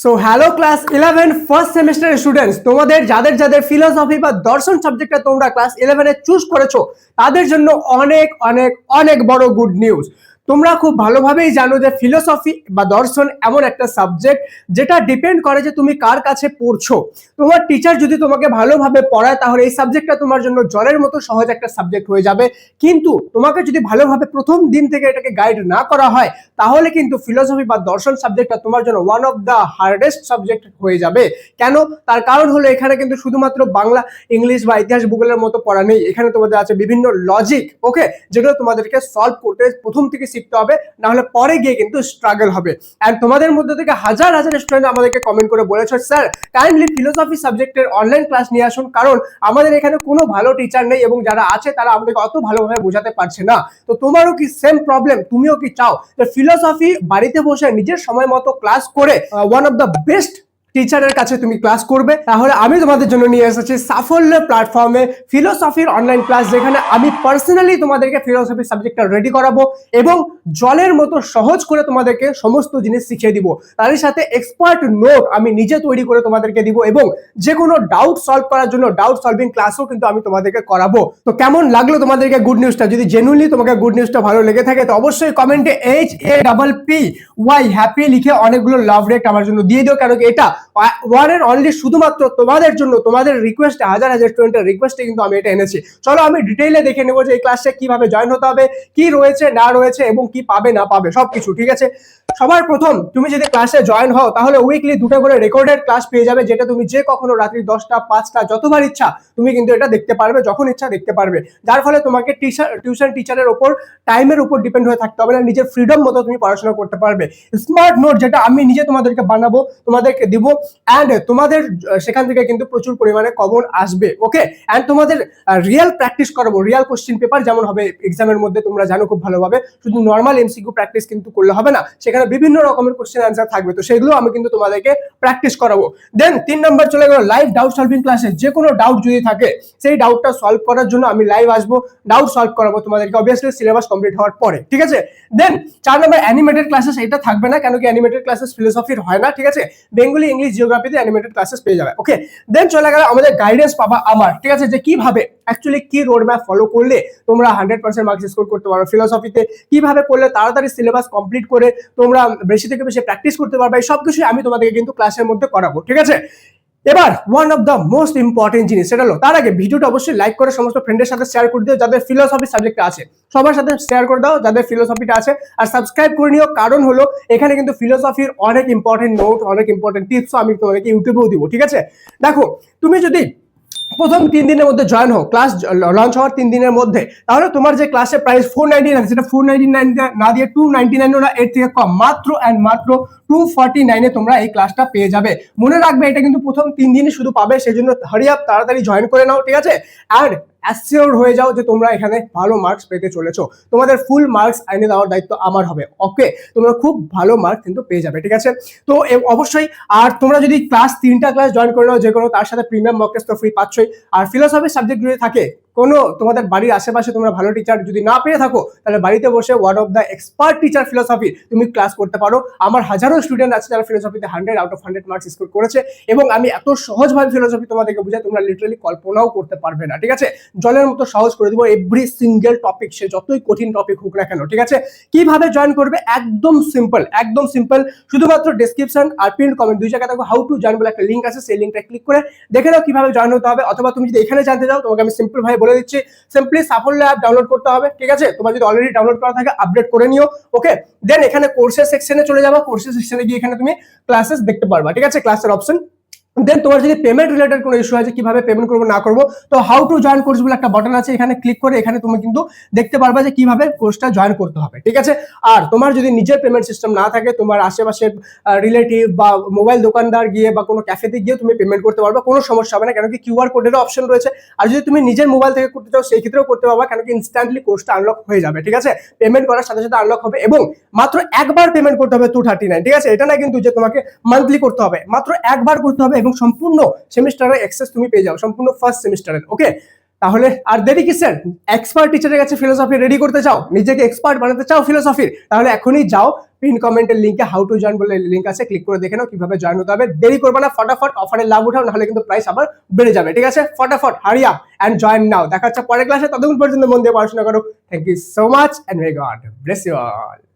So hello class 11 first semester students, তোমাদের যাদের যাদের ফিলোসফি বা দর্শন সাবজেক্টটা তোমরা ক্লাস 11 এ চুজ করেছো তাদের জন্য অনেক অনেক অনেক বড় গুড নিউজ। তোমরা খুব ভালোভাবেই জানো যে ফিলোসফি বা দর্শন এমন একটা সাবজেক্ট যেটা ডিপেন্ড করে যে তুমি কার কাছে পড়ছো। তোমার টিচার যদি তোমাকে ভালোভাবে পড়ায় তাহলে এই সাবজেক্টটা তোমার জন্য জলের মতো সহজ একটা সাবজেক্ট হয়ে যাবে, কিন্তু তোমাকে যদি ভালোভাবে প্রথম দিন থেকে এটাকে গাইড না করা হয় তাহলে কিন্তু ফিলোসফি বা দর্শন সাবজেক্টটা তোমার জন্য one of the hardest subject হয়ে যাবে। কেন? তার কারণ হলো এখানে কিন্তু শুধুমাত্র বাংলা, ইংলিশ বা ইতিহাস ভূগোলের মতো পড়া নেই। এখানে তোমাদের আছে বিভিন্ন লজিক, ওকে, যেগুলো তোমাদেরকে সলভ করতে প্রথম থেকে শিখতে হবে, না হলে পরে গিয়ে কিন্তু স্ট্রাগল হবে। এন্ড তোমাদের মধ্যে থেকে হাজার হাজার স্টুডেন্ট আমাদেরকে কমেন্ট করে বলেছে, স্যার কাইন্ডলি ফিলোসফি সাবজেক্টের অনলাইন ক্লাস নিয়ে আসুন, কারণ আমাদের এখানে কোনো ভালো টিচার নেই এবং যারা আছে তারা আমাদেরকে অত ভালোভাবে বোঝাতে পারছে না। তো তোমারও কি সেম প্রবলেম? তুমিও কি চাও যে ফিলোসফি বাড়িতে বসে নিজের সময় মতো ক্লাস করে ওয়ান অফ দ্য বেস্ট টিচারের কাছে তুমি ক্লাস করবে? তাহলে আমি তোমাদের জন্য নিয়ে এসেছি সাফল্য প্ল্যাটফর্মে ফিলোসফির অনলাইন ক্লাস, যেখানে আমি পার্সোনালি তোমাদেরকে ফিলোসফি সাবজেক্টটা রেডি করাবো এবং জলের মতো সহজ করে তোমাদেরকে সমস্ত জিনিস শিখিয়ে দিব। তার সাথে এক্সপার্ট নোট আমি নিজে তৈরি করে তোমাদেরকে দিব এবং যে কোনো ডাউট সলভ করার জন্য ডাউট সলভিং ক্লাসও কিন্তু আমি তোমাদেরকে করাবো। তো কেমন লাগলো তোমাদেরকে গুড নিউজটা? যদি জেনুইনলি তোমাকে গুড নিউজটা ভালো লেগে থাকে তো অবশ্যই কমেন্টে HAPPY হ্যাপি লিখে অনেকগুলো লাভ রেক্ট আমার জন্য দিয়ে দিও, কারণ এটা ওয়ান এন্ড অনলি শুধুমাত্র তোমাদের জন্য, তোমাদের রিকোয়েস্টে, হাজার হাজার স্টুডেন্টের রিকোয়েস্টে কিন্তু আমি এটা এনেছি। চলো আমি ডিটেইলে দেখে নেবো যে এই ক্লাসে কিভাবে জয়েন হতে হবে, কি রয়েছে না রয়েছে এবং কি পাবে না পাবে সবকিছু, ঠিক আছে? সবার প্রথম তুমি যদি ক্লাসে জয়েন হও তাহলে উইকলি 2টা করে রেকর্ডেড ক্লাস পেয়ে যাবে, যেটা তুমি যে কখনো রাত্রি 10টা 5টা যতবার ইচ্ছা তুমি কিন্তু এটা দেখতে পারবে, যখন ইচ্ছা দেখতে পারবে। যার ফলে তোমাকে টিউশন টিচারের উপর টাইমের উপর ডিপেন্ড হয়ে থাকতে হবে না, নিজের ফ্রিডম মতো তুমি পড়াশোনা করতে পারবে। স্মার্ট নোট যেটা আমি নিজে তোমাদেরকে বানাবো, তোমাদেরকে দিব, এন্ড তোমাদের সেখান থেকে কিন্তু প্রচুর পরিমাণে কমন আসবে, ওকে। এন্ড তোমাদের রিয়েল প্র্যাকটিস করাবো, রিয়েল কোশ্চেন পেপার যেমন হবে এক্সামের মধ্যে, তোমরা জানো খুব ভালোভাবে, শুধু নর্মাল এমসিকিউ প্র্যাকটিস কিন্তু করলে হবে না, সেখানে বিভিন্ন রকমের কোশ্চেন অ্যান্সার থাকবে, তো সেগুলো আমি কিন্তু তোমাদেরকে প্র্যাকটিস করাবো। দেন 3 নাম্বার চলে গেল লাইভ ডাউট সলভিং ক্লাসে। যে কোনো ডাউট যদি থাকে সেই ডাউটটা সলভ করার জন্য আমি লাইভ আসবো, ডাউট সলভ করাবো তোমাদেরকে, অবভিয়াসলি সিলেবাস কমপ্লিট হওয়ার পরে, ঠিক আছে? দেন 4 নাম্বার অ্যানিমেটেড ক্লাসেস, এটা থাকবে না, কেন কি অ্যানিমেটেড ক্লাসেস ফিলোসফির হয় না, ঠিক আছে? বেঙ্গলি, ইংলিশ, জিওগ্রাফিতে অ্যানিমেটেড ক্লাসেস পেয়ে যাবে, ওকে। দেন চলে গেল আমাদের গাইডেন্স পাবা আমার, ঠিক আছে, যে কিভাবে অ্যাকচুয়ালি কি রোড ম্যাপ ফলো করলে তোমরা 100% মার্কস স্কোর করতে পারো ফিলোসফিতে, কিভাবে করলে তাড়াতাড়ি সিলেবাস কমপ্লিট করে তোমরা বেশি থেকে বেশি প্র্যাকটিস করতে পারবে, এই সবকিছু আমি তোমাদেরকে কিন্তু ক্লাসের মধ্যে করাবো, ঠিক আছে? এবার one of the most important জিনিস সেটা হলো, তার আগে ভিডিওটা অবশ্যই লাইক করে সমস্ত ফ্রেন্ডের সাথে শেয়ার করে দিও যাদের ফিলোসফি সাবজেক্টটা আছে, সবার সাথে শেয়ার করে দাও যাদের ফিলোসফিটা আছে, আর সাবস্ক্রাইব করে নিও, কারণ হলো এখানে কিন্তু ফিলোসফির অনেক ইম্পর্টেন্ট নোট, অনেক ইম্পর্টেন্ট টিপস আমি তোমাদেরকে ইউটিউবেও দিব, ঠিক আছে? দেখো, তুমি যদি প্রথম 3 দিনের মধ্যে জয়েন হও, ক্লাস লঞ্চ হওয়ার 3 দিনের মধ্যে, তাহলে তোমার যে ক্লাসের প্রাইস 499 সেটা 499 না দিয়ে 299 না, এর থেকে কম, মাত্র এন্ড মাত্র 249 এ তোমরা এই ক্লাসটা পেয়ে যাবে। মনে রাখবে এটা কিন্তু প্রথম 3 দিনই শুধু পাবে, সেজন্য হারি আপ, তাড়াতাড়ি জয়েন করে নাও, ঠিক আছে? আর অ্যাসিওর হয়ে যাও যে তোমরা এখানে ভালো মার্কস পেতে চলেছো, তোমাদের ফুল মার্কস এনে দেওয়ার দায়িত্ব আমার হবে, ওকে? তোমরা খুব ভালো মার্কস কিন্তু পেয়ে যাবে, ঠিক আছে? তো অবশ্যই, আর তোমরা যদি ক্লাস 3টা ক্লাস জয়েন করে নাও যে কোনো, তার সাথে প্রিমিয়াম মক টেস্ট তো ফ্রি পাচ্ছই। আর ফিলোসফি সাবজেক্ট যদি থাকে কোনো তোমাদের বাড়ির আশেপাশে তোমরা ভালো টিচার যদি না পেয়ে থাকো, তাহলে বাড়িতে বসে one of the expert teacher philosophy তুমি ক্লাস করতে পারো। আমার হাজারো স্টুডেন্ট আছে যারা ফিলোসফিতে 100 আউট অফ 100 মার্কস স্কোর করেছে, এবং আমি এত সহজভাবে ফিলোসফি তোমাদেরকে বুঝাই তোমরা লিটারালি কল্পনাও করতে পারবে না, ঠিক আছে? জলের মতো সহজ করে দিব এভরি সিঙ্গেল টপিক, সে যতই কঠিন টপিক হোক না কেন, ঠিক আছে? কিভাবে জয়েন করবে? একদম সিম্পল, একদম সিম্পল, শুধুমাত্র ডেসক্রিপশন আর পিন কমেন্ট 2 জায়গায় দেখো হাউ টু জয়েন বলে একটা লিঙ্ক আছে, সেই লিঙ্কটা ক্লিক করে দেখে নাও কিভাবে জয়েন হতে হবে। অথবা তুমি যদি এখানে জানতে চাও, তোমাকে আমি সিম্পল ভাবে বলে দিচ্ছি, সিম্পলি সাফল্য অ্যাপ ডাউনলোড করতে হবে, ঠিক আছে? তোমার যদি অলরেডি ডাউনলোড করা থাকে আপডেট করে নিও, ওকে। দেন এখানে কোর্সের সেকশনে চলে যাবা, কোর্সের সেকশনে গিয়ে এখানে তুমি ক্লাসেস দেখতে পারবা, ঠিক আছে? ক্লাসের অপশন। দেন তোমার যদি পেমেন্ট রিলেটেড কোনো ইস্যু আছে কিভাবে পেমেন্ট করবো না করবো, তো হাউ টু জয়েন কোর্স বলে একটা বাটন আছে, এখানে ক্লিক করে এখানে তুমি কিন্তু দেখতে পারবা যে কিভাবে কোর্সটা জয়েন করতে হবে, ঠিক আছে? আর তোমার যদি নিজের পেমেন্ট সিস্টেম না থাকে, তোমার আশেপাশের রিলেটিভ বা মোবাইল দোকানদার গিয়ে বা কোনো ক্যাফেতে গিয়ে তুমি পেমেন্ট করতে পারবা, কোনো সমস্যা হবে না, কেন কি কিউআর কোডেরও অপশন রয়েছে। আর যদি তুমি নিজের মোবাইল থেকে করতে চাও সেই ক্ষেত্রেও করতে পারবা, কেন কি ইনস্ট্যান্টলি কোর্সটা আনলক হয়ে যাবে, ঠিক আছে? পেমেন্ট করার সাথে সাথে আনলক হবে, এবং মাত্র একবার পেমেন্ট করতে হবে 239, ঠিক আছে? এটা না কিন্তু যে তোমাকে মান্থলি করতে হবে, মাত্র একবার করতে হবে, এবং সম্পূর্ণ সেমিস্টারের অ্যাক্সেস তুমি পেয়ে যাও, সম্পূর্ণ ফার্স্ট সেমিস্টারের, ওকে? তাহলে আর দেরি কিসের? এক্সপার্ট টিচারের কাছে ফিলোসফি রেডি করতে চাও, নিজেকে এক্সপার্ট বানাতে চাও ফিলোসফির, তাহলে এখনই যাও পিন কমেন্টের লিংকে হাউ টু জয়েন বলে লিংক আছে, ক্লিক করে দেখে নাও কিভাবে জয়েন হতে হবে। দেরি করবে না, ফটাফট অফারের লাভ উঠাও, নাহলে কিন্তু প্রাইস আবার বেড়ে যাবে। ঠিক আছে, ফটাফট হারি আপ এন্ড জয়েন নাও। দেখা হচ্ছে পরের ক্লাসে, ততক্ষণ পর্যন্ত মন দিয়ে পড়াশোনা করো। Thank you so much and may God bless you all.